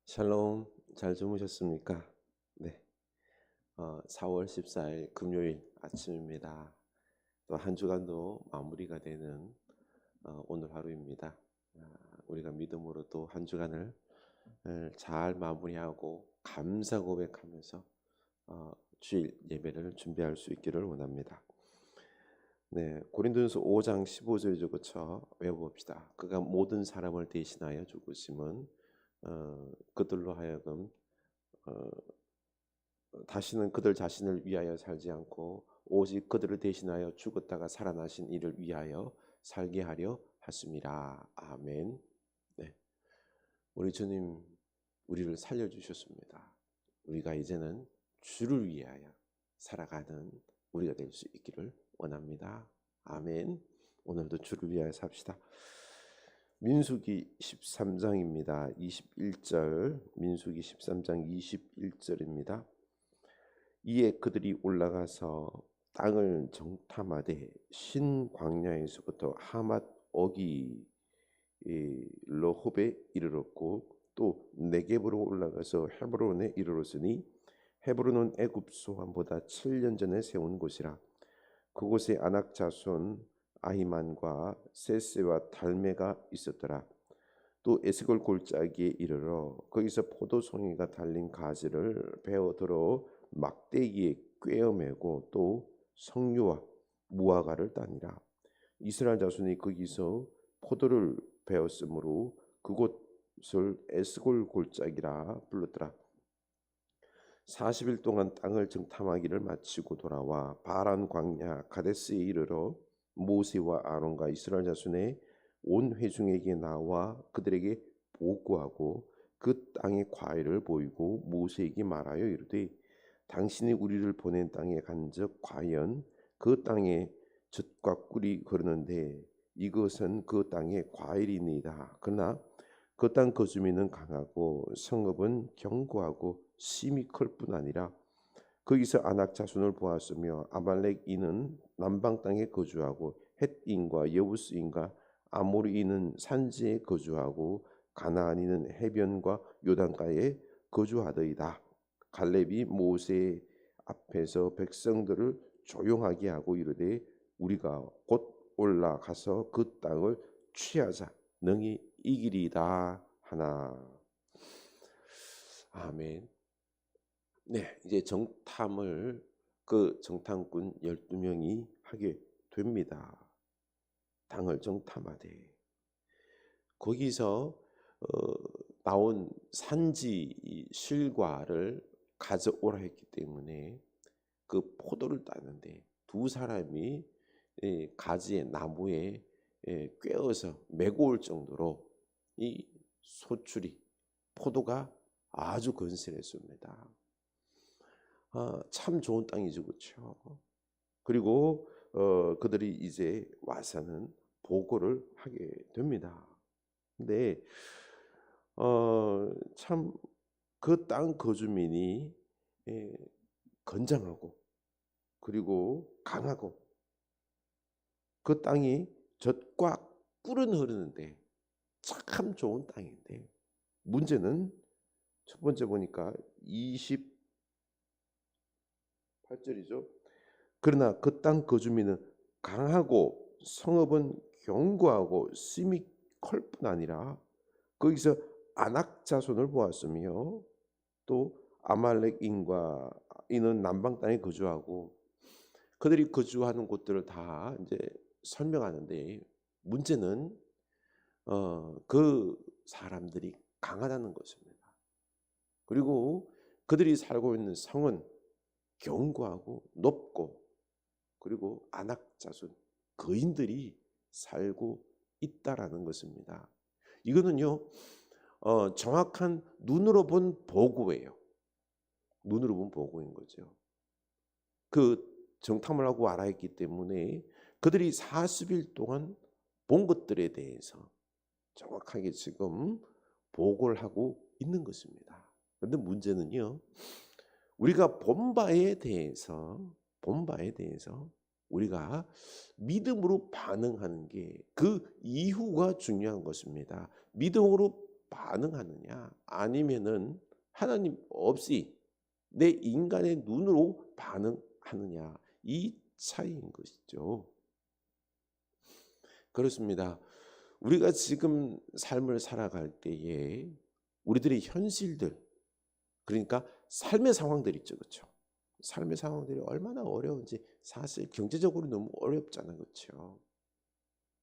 샬롬, 잘 주무셨습니까? 네, 4월 14일 금요일 아침입니다. 또 한 주간도 마무리가 되는 오늘 하루입니다. 우리가 믿음으로 또 한 주간을 잘 마무리하고 감사 고백하면서 주일 예배를 준비할 수 있기를 원합니다. 네, 고린도전서 5장 15절 저부터 외워봅시다. 그가 모든 사람을 대신하여 죽으심은 그들로 하여금 다시는 그들 자신을 위하여 살지 않고 오직 그들을 대신하여 죽었다가 살아나신 이를 위하여 살게 하려 하심이라. 아멘. 네, 우리 주님 우리를 살려주셨습니다. 우리가 이제는 주를 위하여 살아가는 우리가 될 수 있기를 원합니다. 아멘. 오늘도 주를 위하여 삽시다. 민수기 13장입니다. 21절, 민수기 13장 21절입니다. 이에 그들이 올라가서 땅을 정탐하되 신 광야에서부터 하맛 어기 러홉에 이르렀고 또 네겝으로 올라가서 헤브론에 이르렀으니 헤브론은 애굽 소환보다 7년 전에 세운 곳이라. 그곳에 아낙 자손 아히만과 세세와 달메가 있었더라. 또 에스골 골짜기에 이르러 거기서 포도송이가 달린 가지를 베어 들어 막대기에 꿰어매고 또 석류와 무화과를 따니라. 이스라엘 자손이 거기서 포도를 베었으므로 그곳을 에스골 골짜기라 불렀더라. 40일 동안 땅을 정탐하기를 마치고 돌아와 바란 광야 가데스에 이르러 모세와 아론과 이스라엘 자손의 온 회중에게 나와 그들에게 보고하고 그 땅의 과일을 보이고 모세에게 말하여 이르되 당신이 우리를 보낸 땅에 간즉 과연 그 땅에 젖과 꿀이 흐르는데 이것은 그 땅의 과일이니이다. 그러나 그 땅 거주민은 강하고 성읍은 견고하고 심이 클 뿐 아니라 거기서 아낙 자손을 보았으며 아말렉인은 남방 땅에 거주하고 헷인과 여부스인과 아모리인은 산지에 거주하고 가나안인은 해변과 요단가에 거주하더이다. 갈렙이 모세 앞에서 백성들을 조용하게 하고 이르되 우리가 곧 올라가서 그 땅을 취하자 능히 이기리이다 하나. 아멘. 네, 이제 정탐을 그 정탐꾼 12명이 하게 됩니다. 땅을 정탐하되 거기서 나온 산지 실과를 가져오라 했기 때문에 그 포도를 따는데 두 사람이 가지의 나무에 꿰어서 메고 올 정도로 이 소출이 포도가 아주 건실했습니다. 참 좋은 땅이죠, 그렇죠? 그리고 그들이 이제 와서는 보고를 하게 됩니다. 근데 참 그 땅 거주민이 건장하고 그리고 강하고 그 땅이 젖과 꿀은 흐르는데 참 좋은 땅인데 문제는 첫 번째 보니까 28절이죠. 그러나 그 땅 거주민은 강하고 성읍은 견고하고 심이 클 뿐 아니라 거기서 아낙 자손을 보았으며 또 아말렉인과 이는 남방 땅에 거주하고 그들이 거주하는 곳들을 다 이제 설명하는데 문제는 그 사람들이 강하다는 것입니다. 그리고 그들이 살고 있는 성은 견고하고 높고 그리고 아낙 자손 거인들이 살고 있다라는 것입니다. 이거는요 정확한 눈으로 본 보고예요. 눈으로 본 보고인 거죠. 그 정탐을 하고 알아했기 때문에 그들이 40일 동안 본 것들에 대해서 정확하게 지금 보고를 하고 있는 것입니다. 그런데 문제는요 우리가 본 바에 대해서 우리가 믿음으로 반응하는 게 그 이후가 중요한 것입니다. 믿음으로 반응하느냐 아니면은 하나님 없이 내 인간의 눈으로 반응하느냐 이 차이인 것이죠. 그렇습니다. 우리가 지금 삶을 살아갈 때에 우리들의 현실들 그러니까 삶의 상황들 있죠. 그렇죠? 삶의 상황들이 얼마나 어려운지 사실 경제적으로 너무 어렵잖아요. 그렇죠?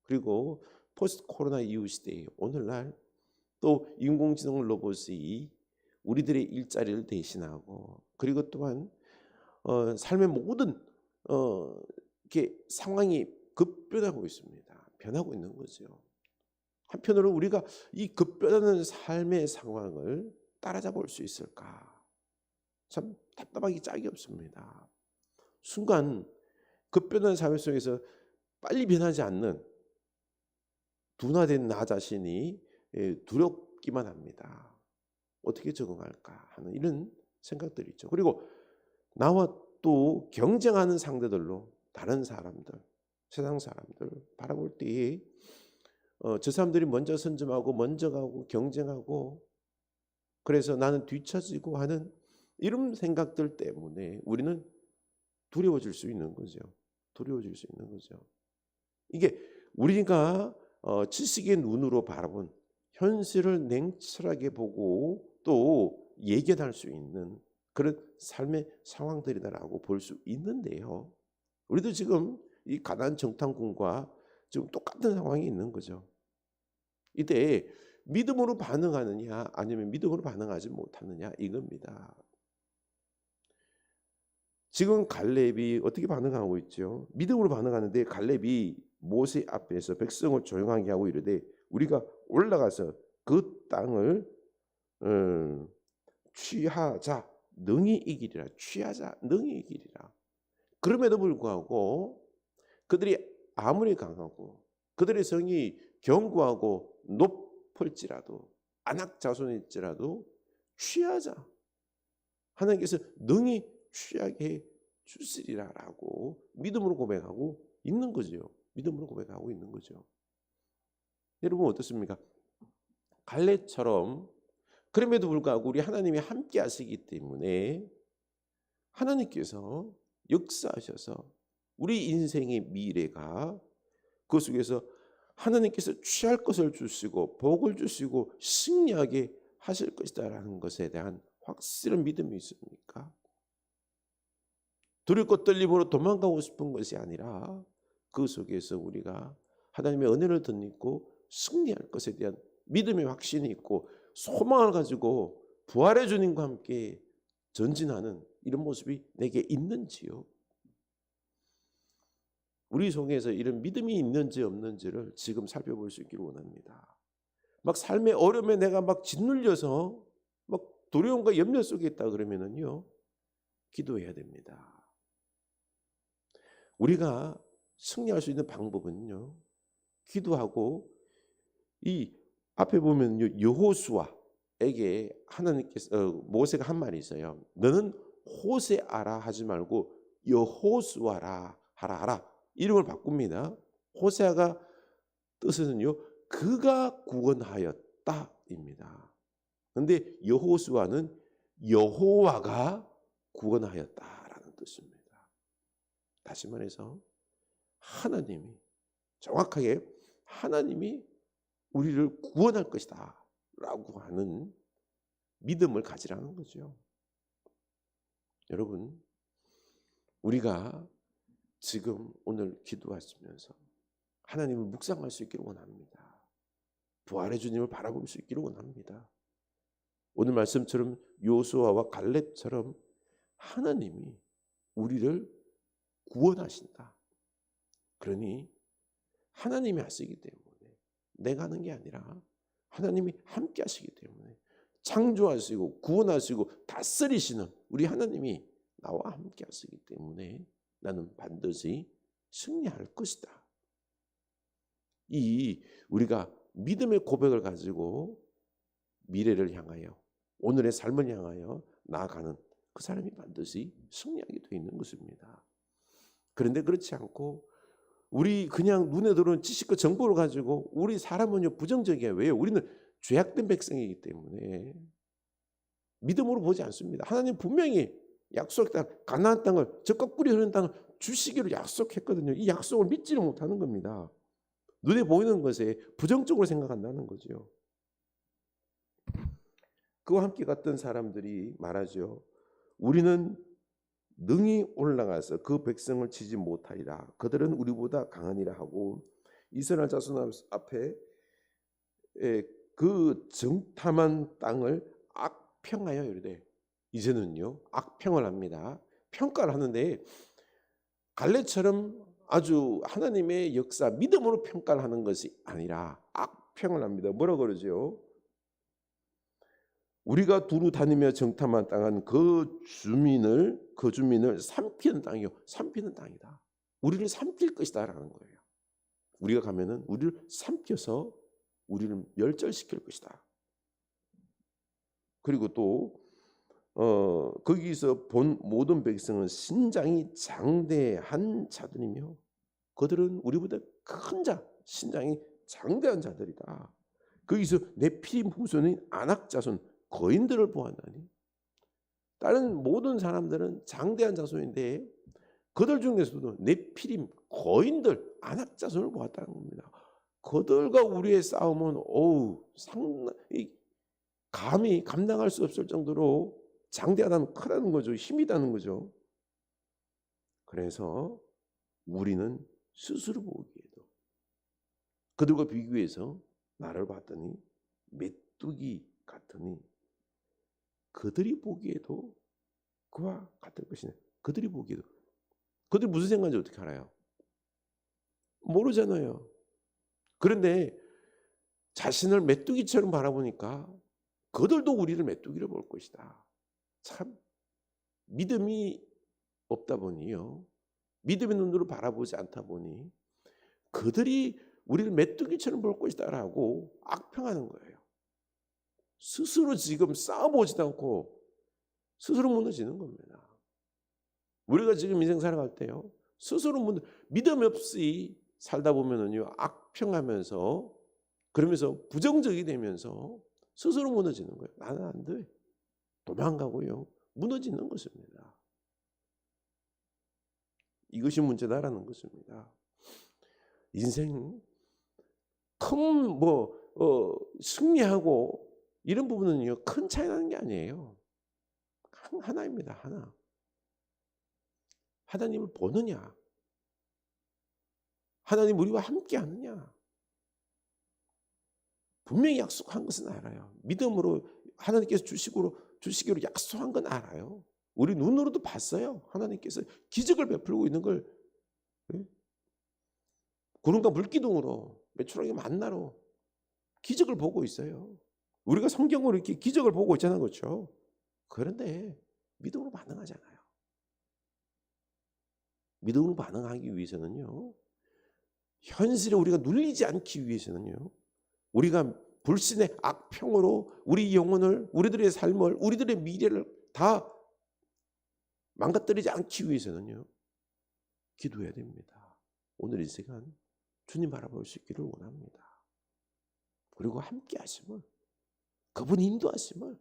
그리고 포스트 코로나 이후 시대에 오늘날 또 인공지능 로봇이 우리들의 일자리를 대신하고 그리고 또한 삶의 모든 이렇게 상황이 급변하고 있습니다. 변하고 있는 거죠. 한편으로 우리가 이 급변하는 삶의 상황을 따라잡을 수 있을까? 참 답답하기 짝이 없습니다. 순간 급변하는 삶 속에서 빨리 변하지 않는 둔화된 나 자신이 두렵기만 합니다. 어떻게 적응할까 하는 이런 생각들이 있죠. 그리고 나와 또 경쟁하는 상대들로 다른 사람들, 세상 사람들 바라볼 때에 저 사람들이 먼저 선점하고 먼저 가고 경쟁하고 그래서 나는 뒤처지고 하는 이런 생각들 때문에 우리는 두려워질 수 있는 거죠. 두려워질 수 있는 거죠. 이게 우리가 지식의 눈으로 바라본 현실을 냉철하게 보고 또 예견할 수 있는 그런 삶의 상황들이다라고 볼 수 있는데요. 우리도 지금 이 가나안 정탐꾼과 지금 똑같은 상황이 있는 거죠. 이때 믿음으로 반응하느냐 아니면 믿음으로 반응하지 못하느냐 이겁니다. 지금 갈렙이 어떻게 반응하고 있죠? 믿음으로 반응하는데 갈렙이 모세 앞에서 백성을 조용하게 하고 이르되 우리가 올라가서 그 땅을 취하자 능히 이기리라. 취하자 능히 이기리라. 그럼에도 불구하고 그들이 아무리 강하고 그들의 성이 견고하고 높을지라도 안악 자손일지라도 취하자. 하나님께서 능히 취하게 해 주시리라라고 믿음으로 고백하고 있는 거죠. 믿음으로 고백하고 있는 거죠. 여러분 어떻습니까? 갈렙처럼 그럼에도 불구하고 우리 하나님이 함께 하시기 때문에 하나님께서 역사하셔서 우리 인생의 미래가 그 속에서 하나님께서 취할 것을 주시고 복을 주시고 승리하게 하실 것이다라는 것에 대한 확실한 믿음이 있습니까? 두렵고 떨림으로 도망가고 싶은 것이 아니라 그 속에서 우리가 하나님의 은혜를 덧입고 승리할 것에 대한 믿음의 확신이 있고 소망을 가지고 부활의 주님과 함께 전진하는 이런 모습이 내게 있는지요? 우리 속에서 이런 믿음이 있는지 없는지를 지금 살펴볼 수 있기를 원합니다. 막 삶의 어려움에 내가 막 짓눌려서 막 두려움과 염려 속에 있다 그러면은요, 기도해야 됩니다. 우리가 승리할 수 있는 방법은요, 기도하고 이 앞에 보면요, 여호수아에게 하나님께서 모세가 한 말이 있어요. 너는 호세아라 하지 말고 여호수아라 하라. 이름을 바꿉니다. 호세아가 뜻은요, 그가 구원하였다입니다. 그런데 여호수아는 여호와가 구원하였다라는 뜻입니다. 다시 말해서 하나님이 정확하게 하나님이 우리를 구원할 것이다 라고 하는 믿음을 가지라는 거죠. 여러분, 우리가 지금 오늘 기도하시면서 하나님을 묵상할 수 있기를 원합니다. 부활의 주님을 바라볼 수 있기를 원합니다. 오늘 말씀처럼 요수아와 갈렙처럼 하나님이 우리를 구원하신다. 그러니 하나님이 하시기 때문에 내가 하는 게 아니라 하나님이 함께 하시기 때문에 창조하시고 구원하시고 다스리시는 우리 하나님이 나와 함께 하시기 때문에 나는 반드시 승리할 것이다. 이 우리가 믿음의 고백을 가지고 미래를 향하여 오늘의 삶을 향하여 나아가는 그 사람이 반드시 승리하게 되어 있는 것입니다. 그런데 그렇지 않고 우리 그냥 눈에 들어오는 지식과 정보를 가지고 우리 사람은요 부정적이에요. 왜요? 우리는 죄악된 백성이기 때문에 믿음으로 보지 않습니다. 하나님 분명히 약속했다. 가나안 땅을, 젖과 꿀이 흐르는 땅을 주시기로 약속했거든요. 이 약속을 믿지를 못하는 겁니다. 눈에 보이는 것에 부정적으로 생각한다는 거죠. 그와 함께 갔던 사람들이 말하죠. 우리는 능히 올라가서 그 백성을 치지 못하리라. 그들은 우리보다 강하니라 하고 이스라엘 자손 앞에 그 정탐한 땅을 악평하여 이르되, 이제는요 악평을 합니다. 평가를 하는데 갈렙처럼 아주 하나님의 역사 믿음으로 평가를 하는 것이 아니라 악평을 합니다. 뭐라 그러죠? 우리가 두루 다니며 정탐한 땅은 그 주민을 삼키는 땅이요, 삼키는 땅이다. 우리를 삼킬 것이다라는 거예요. 우리가 가면은 우리를 삼켜서 우리를 멸절시킬 것이다. 그리고 또 거기서 본 모든 백성은 신장이 장대한 자들이며 그들은 우리보다 큰 자, 신장이 장대한 자들이다. 거기서 네피림 후손인 아낙 자손 거인들을 보았나니, 다른 모든 사람들은 장대한 자손인데 그들 중에서도 네피림 거인들 아낙 자손을 보았다는 겁니다. 그들과 우리의 싸움은 상당히 감히 감당할 수 없을 정도로 장대하다는 크다는 거죠. 힘이다는 거죠. 그래서 우리는 스스로 보기에도 그들과 비교해서 나를 봤더니 메뚜기 같으니 그들이 보기에도 그와 같을 것이네. 그들이 보기에도. 그들이 무슨 생각인지 어떻게 알아요? 모르잖아요. 그런데 자신을 메뚜기처럼 바라보니까 그들도 우리를 메뚜기로 볼 것이다. 참 믿음이 없다 보니요, 믿음의 눈으로 바라보지 않다 보니 그들이 우리를 메뚜기처럼 볼 것이다 라고 악평하는 거예요. 스스로 지금 싸워보지도 않고 스스로 무너지는 겁니다. 우리가 지금 인생 살아갈 때요, 스스로 믿음 없이 살다 보면은요 악평하면서, 그러면서 부정적이 되면서 스스로 무너지는 거예요. 나는 안 돼. 도망가고요 무너지는 것입니다. 이것이 문제다라는 것입니다. 인생 큰 승리하고 이런 부분은요 큰 차이 나는 게 아니에요. 하나입니다. 하나. 하나님을 보느냐, 하나님 우리와 함께 하느냐. 분명히 약속한 것은 알아요. 믿음으로 하나님께서 주시기로 약속한 건 알아요. 우리 눈으로도 봤어요. 하나님께서 기적을 베풀고 있는 걸, 구름과 물기둥으로 메추라기 만나로 기적을 보고 있어요. 우리가 성경으로 이렇게 기적을 보고 있잖아요. 그렇죠? 그런데 믿음으로 반응하잖아요. 믿음으로 반응하기 위해서는요, 현실에 우리가 눌리지 않기 위해서는요, 우리가 불신의 악평으로 우리 영혼을, 우리들의 삶을, 우리들의 미래를 다 망가뜨리지 않기 위해서는요 기도해야 됩니다. 오늘 이 시간 주님 바라볼 수 있기를 원합니다. 그리고 함께 하심을, 그분 인도하심을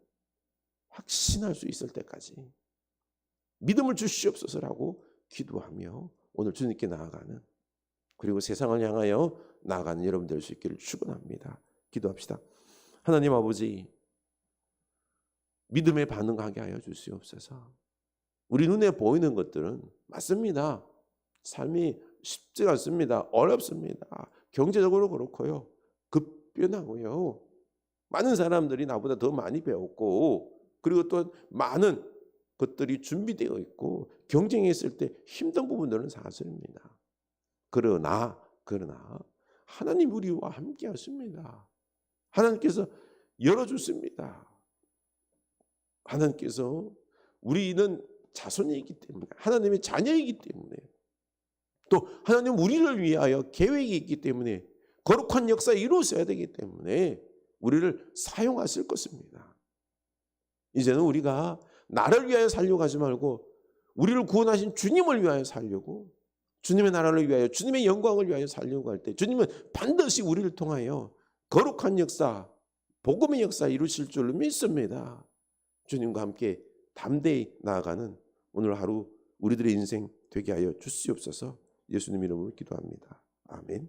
확신할 수 있을 때까지 믿음을 주시옵소서라고 기도하며 오늘 주님께 나아가는, 그리고 세상을 향하여 나아가는 여러분 될 수 있기를 축원합니다. 기도합시다. 하나님 아버지, 믿음에 반응하게 하여 주시옵소서. 우리 눈에 보이는 것들은 맞습니다. 삶이 쉽지 않습니다. 어렵습니다. 경제적으로 그렇고요, 급변하고요, 많은 사람들이 나보다 더 많이 배웠고, 그리고 또 많은 것들이 준비되어 있고 경쟁했을 때 힘든 부분들은 사실입니다. 그러나 하나님 우리와 함께 하십니다. 하나님께서 열어주십니다. 하나님께서, 우리는 자손이기 때문에, 하나님의 자녀이기 때문에, 또 하나님 우리를 위하여 계획이 있기 때문에, 거룩한 역사에 이루어져야 되기 때문에 우리를 사용하실 것입니다. 이제는 우리가 나를 위하여 살려고 하지 말고 우리를 구원하신 주님을 위하여 살려고, 주님의 나라를 위하여, 주님의 영광을 위하여 살려고 할 때 주님은 반드시 우리를 통하여 거룩한 역사, 복음의 역사 이루실 줄로 믿습니다. 주님과 함께 담대히 나아가는 오늘 하루 우리들의 인생 되게 하여 주시옵소서. 예수님 이름으로 기도합니다. 아멘.